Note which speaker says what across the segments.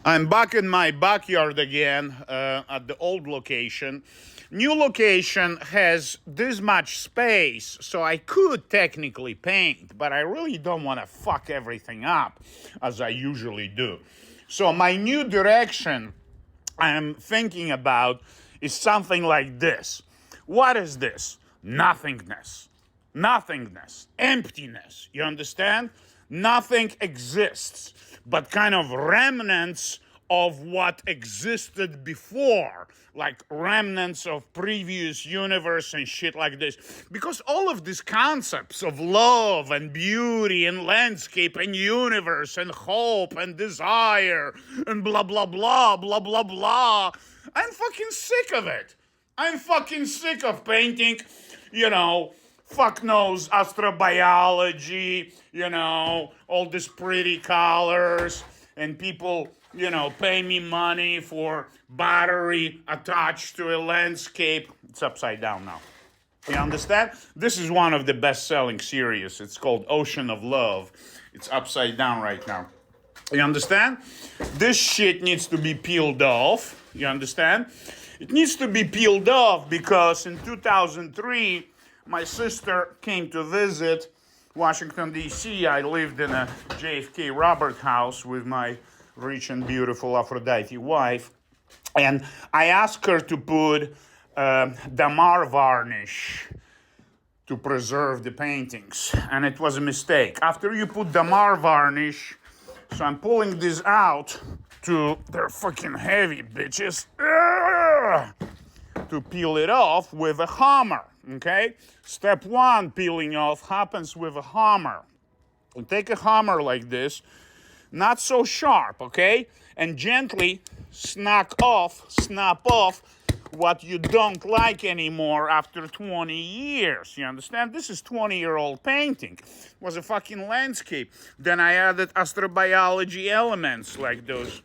Speaker 1: I'm back in my backyard again at the old location. New location has this much space, so I could technically paint, but I really don't want to fuck everything up as I usually do. So my new direction I'm thinking about is something like this. What is this? Nothingness. Nothingness. Emptiness. You understand? Nothing exists, but kind of remnants of what existed before, like remnants of previous universe and shit like this. Because all of these concepts of love and beauty and landscape and universe and hope and desire and blah blah blah blah blah blah, I'm fucking sick of it. I'm fucking sick of painting, fuck knows astrobiology, all these pretty colors, and people, pay me money for battery attached to a landscape. It's upside down now. You understand? This is one of the best-selling series. It's called Ocean of Love. It's upside down right now. You understand? This shit needs to be peeled off. You understand? It needs to be peeled off because in 2003, my sister came to visit Washington, D.C. I lived in a JFK Robert house with my rich and beautiful Aphrodite wife. And I asked her to put damar varnish to preserve the paintings. And it was a mistake. After you put damar varnish, so I'm pulling this out they're fucking heavy, bitches, to peel it off with a hammer, okay? Step one, peeling off, happens with a hammer. You take a hammer like this, not so sharp, okay? And gently snap off what you don't like anymore after 20 years. You understand? This is 20-year-old painting. It was a fucking landscape. Then I added astrobiology elements like those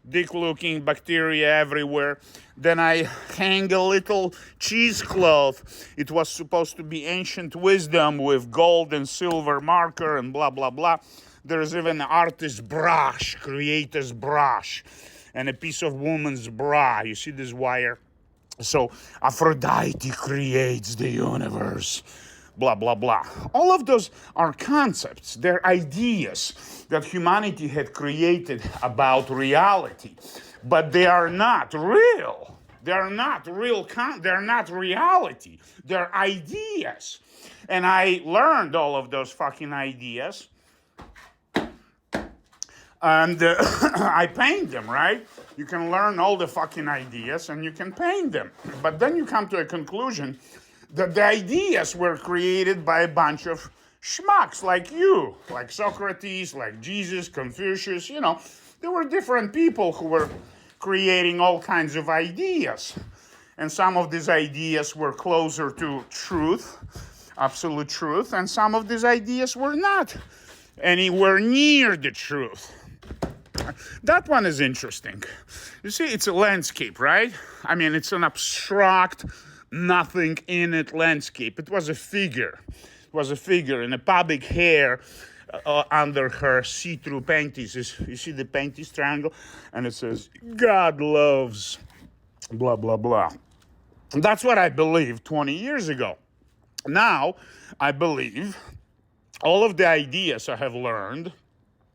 Speaker 1: dick-looking bacteria everywhere. Then I hang a little cheesecloth. It was supposed to be ancient wisdom with gold and silver marker and blah, blah, blah. There's even an artist's brush, creator's brush, and a piece of woman's bra. You see this wire? So Aphrodite creates the universe, blah, blah, blah. All of those are concepts. They're ideas that humanity had created about reality. But they are not real. They're not real. They're not reality. They're ideas. And I learned all of those fucking ideas. And I paint them, right? You can learn all the fucking ideas and you can paint them. But then you come to a conclusion that the ideas were created by a bunch of schmucks like you, like Socrates, like Jesus, Confucius, There were different people who were creating all kinds of ideas. And some of these ideas were closer to truth, absolute truth, and some of these ideas were not anywhere near the truth. That one is interesting. You see, it's a landscape, right? I mean, it's an abstract, nothing in it landscape. It was a figure. It was a figure in a pubic hair under her see-through panties. You see the panties triangle? And it says, God loves, blah, blah, blah. And that's what I believed 20 years ago. Now, I believe all of the ideas I have learned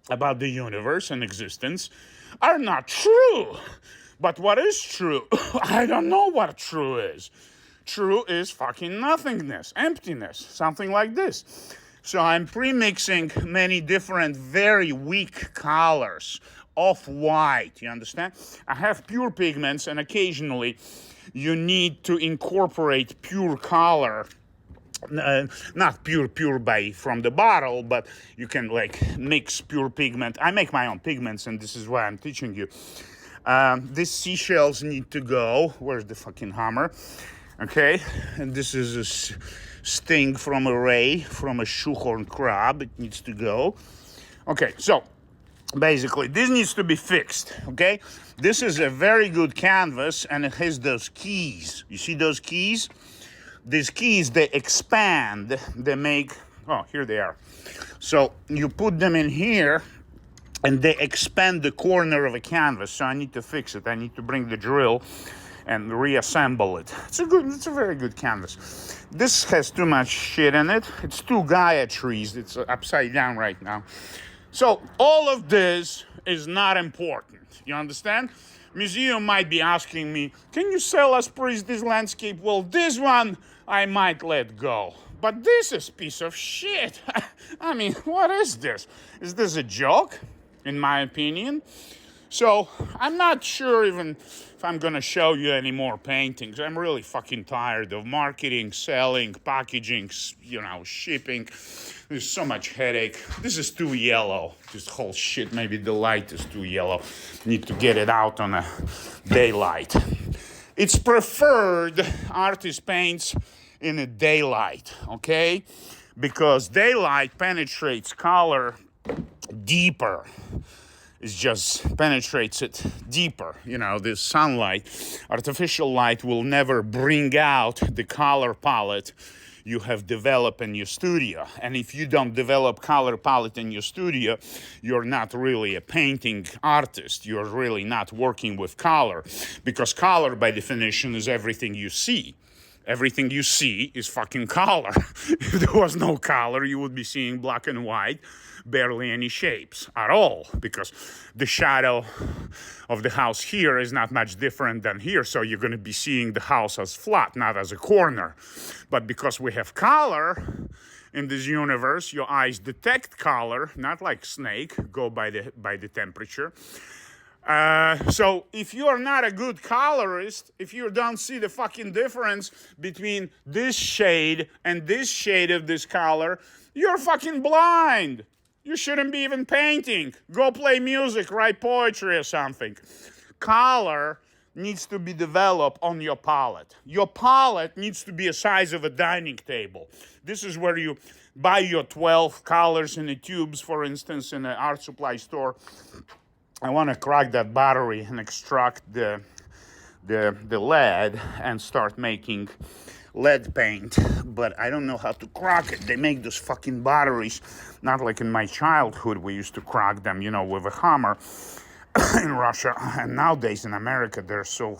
Speaker 1: about the universe and existence are not true. But what is true? I don't know what true is. True is fucking nothingness, emptiness, something like this. So I'm pre-mixing many different very weak colors, off-white, you understand? I have pure pigments, and occasionally you need to incorporate pure color. Not pure by from the bottle, but you can mix pure pigment. I make my own pigments, and this is why I'm teaching you. These seashells need to go. Where's the fucking hammer? Okay, and this is a sting from a ray, from a shoehorn crab. It needs to go. Okay, so basically this needs to be fixed. Okay, this is a very good canvas, and it has those keys. You see those keys? These keys, they expand, they make, here they are. So you put them in here, and they expand the corner of a canvas, so I need to fix it. I need to bring the drill and reassemble it. It's a very good canvas. This has too much shit in it. It's two Gaia trees. It's upside down right now. So all of this is not important. You understand? Museum might be asking me, can you sell us, please, this landscape? Well, this one I might let go. But this is piece of shit. I mean, what is this? Is this a joke? In my opinion. So I'm not sure even if I'm gonna show you any more paintings. I'm really fucking tired of marketing, selling, packaging, shipping. There's so much headache. This is too yellow. This whole shit, maybe the light is too yellow. Need to get it out on a daylight. It's preferred artist paints in a daylight, okay? Because daylight penetrates color deeper. It just penetrates it deeper. The sunlight, artificial light will never bring out the color palette you have developed in your studio. And if you don't develop color palette in your studio, you're not really a painting artist. You're really not working with color, because color by definition is everything you see. Everything you see is fucking color. If there was no color, you would be seeing black and white, barely any shapes at all, because the shadow of the house here is not much different than here, so you're going to be seeing the house as flat, not as a corner. But because we have color in this universe, your eyes detect color, not like snake, go by the temperature. So if you are not a good colorist, if you don't see the fucking difference between this shade and this shade of this color, you're fucking blind. You shouldn't be even painting. Go play music, write poetry or something. Color needs to be developed on your palette. Your palette needs to be the size of a dining table. This is where you buy your 12 colors in the tubes, for instance, in an art supply store. I want to crack that battery and extract the lead and start making lead paint, but I don't know how to crack it. They make those fucking batteries, not like in my childhood, we used to crack them, with a hammer in Russia, and nowadays in America they're so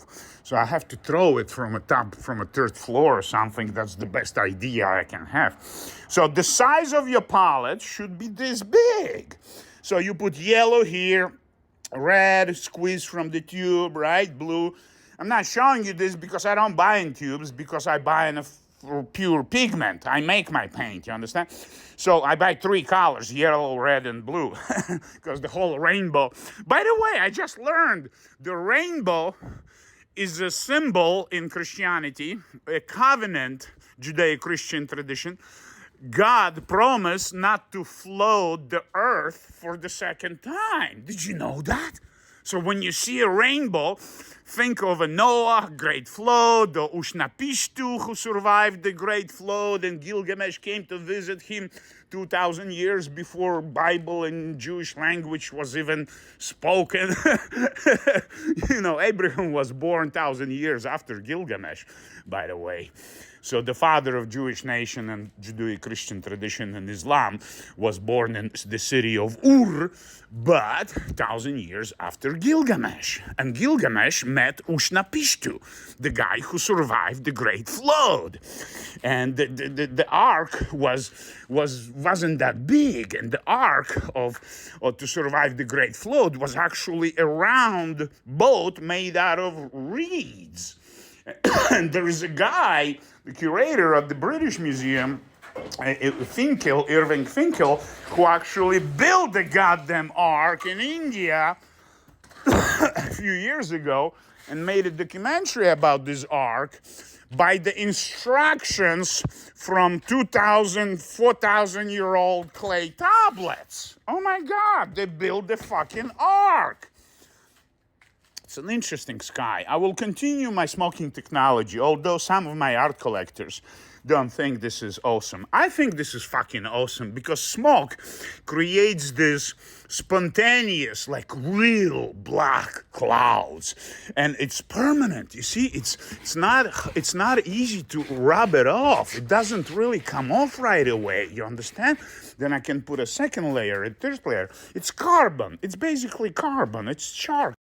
Speaker 1: I have to throw it from a third floor or something. That's the best idea I can have. So the size of your palette should be this big. So you put yellow here, red, squeeze from the tube, right? Blue. I'm not showing you this because I don't buy in tubes, because I buy in a pure pigment. I make my paint, you understand? So I buy 3 colors, yellow, red, and blue, because the whole rainbow. By the way, I just learned the rainbow is a symbol in Christianity, a covenant, Judeo-Christian tradition. God promised not to flood the earth for the second time. Did you know that? So when you see a rainbow, think of a Noah, great flood, the Ushnapishtu who survived the great flood, and Gilgamesh came to visit him 2,000 years before Bible in Jewish language was even spoken. Abraham was born 1,000 years after Gilgamesh, by the way. So the father of Jewish nation and Judeo-Christian tradition and Islam was born in the city of Ur, but 1,000 years after Gilgamesh. And Gilgamesh met Ushnapishtu, the guy who survived the Great Flood. And the ark wasn't that big, and the ark to survive the Great Flood was actually a round boat made out of reeds. And there is a guy, the curator at the British Museum, Irving Finkel, who actually built the goddamn ark in India a few years ago and made a documentary about this ark by the instructions from 2,000, 4,000-year-old clay tablets. Oh my God, they built the fucking ark. It's an interesting sky. I will continue my smoking technology, although some of my art collectors don't think this is awesome. I think this is fucking awesome because smoke creates this spontaneous, like real black clouds, and it's permanent. You see, it's not easy to rub it off. It doesn't really come off right away. You understand? Then I can put a second layer, a third layer. It's carbon. It's basically carbon. It's charcoal.